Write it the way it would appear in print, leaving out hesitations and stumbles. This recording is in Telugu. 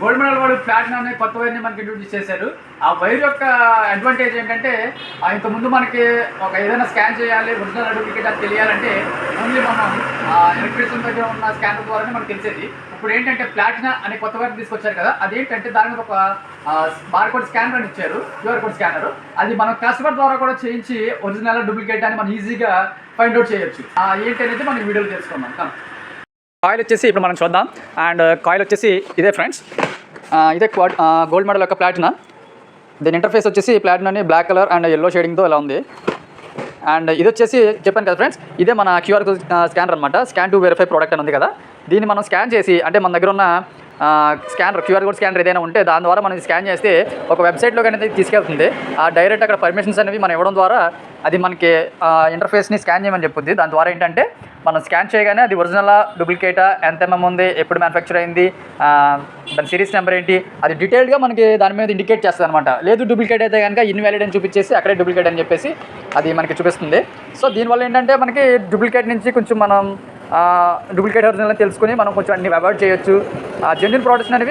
గోల్డ్ మెడల్ వాడు ప్లాటినం అనే కొత్త వైర్ని మనకి ఇంట్రొడ్యూస్ చేశారు. ఆ వైర్ యొక్క అడ్వాంటేజ్ ఏంటంటే ఇంతకుముందు మనకి ఒక ఏదైనా స్కాన్ చేయాలి, ఒరిజినల్ డూప్లికేట్ అని తెలియాలంటే ఓన్లీ మనం ఎలక్ట్రిషియన్ దగ్గర ఉన్న స్కానర్ ద్వారానే మనకు తెలిసేది. ఇప్పుడు ఏంటంటే ప్లాటినా అనే కొత్త వైర్ తీసుకొచ్చారు కదా, అదేంటంటే దాని మీద ఒక బార్కోడ్ స్కానర్ అని ఇచ్చారు, క్యూఆర్ కోడ్ స్కానర్. అది మనం కస్టమర్ ద్వారా కూడా చేయించి ఒరిజినల్ డూప్లికేట్ అని మనం ఈజీగా ఫైండ్ అవుట్ చేయొచ్చు. ఏంటి అనేది మనం వీడియోలో తెలుసుకుందాం. కాయిల్ వచ్చేసి ఇప్పుడు మనం చూద్దాం. అండ్ కాయిల్ వచ్చేసి ఇదే ఫ్రెండ్స్, ఇదే గోల్డ్ మెడల్ యొక్క ప్లాటినా. దీని ఇంటర్ఫేస్ వచ్చేసి ప్లాటినాని బ్లాక్ కలర్ అండ్ ఎల్లో షేడింగ్తో ఇలా ఉంది. అండ్ ఇది వచ్చేసి చెప్పాను కదా ఫ్రెండ్స్, ఇదే మన క్యూఆర్ స్కానర్ అనమాట. స్కాన్ టు వెరిఫై ప్రోడక్ట్ అని ఉంది కదా, దీన్ని మనం స్కాన్ చేసి, అంటే మన దగ్గర ఉన్న స్కానర్ క్యూఆర్ కోడ్ స్కానర్ ఏదైనా ఉంటే దాని ద్వారా మనం స్కాన్ చేస్తే ఒక వెబ్సైట్లోకి అనేది తీసుకెళ్తుంది. ఆ డైరెక్ట్ అక్కడ పర్మిషన్స్ అనేవి మనం ఇవ్వడం ద్వారా అది మనకి ఇంటర్ఫేస్ని స్కాన్ చేయమని చెప్పుద్ది. దాని ద్వారా ఏంటంటే మనం స్కాన్ చేయగానే అది ఒరిజినలా డూప్లికేటా, ఎంత ఎంఎం ఉంది, ఎప్పుడు మ్యానుఫ్యాక్చర్ అయింది, దాని సిరీస్ నెంబర్ ఏంటి, అది డీటెయిల్గా మనకి దాని మీద ఇండికేట్ చేస్తుంది అనమాట. లేదు డూప్లికేట్ అయితే కనుక ఇన్వాలిడ్ అని చూపించేసి అక్కడే డూప్లికేట్ అని చెప్పేసి అది మనకి చూపిస్తుంది. సో దీనివల్ల ఏంటంటే మనకి డూప్లికేట్ నుంచి కొంచెం మనం డూప్లికేట్ ఒరిజినల్ తెలుసుకుని మనం కొంచెం అన్ని అవాయిడ్ చేయొచ్చు. జెన్యూన్ ప్రోడక్ట్స్ అనేవి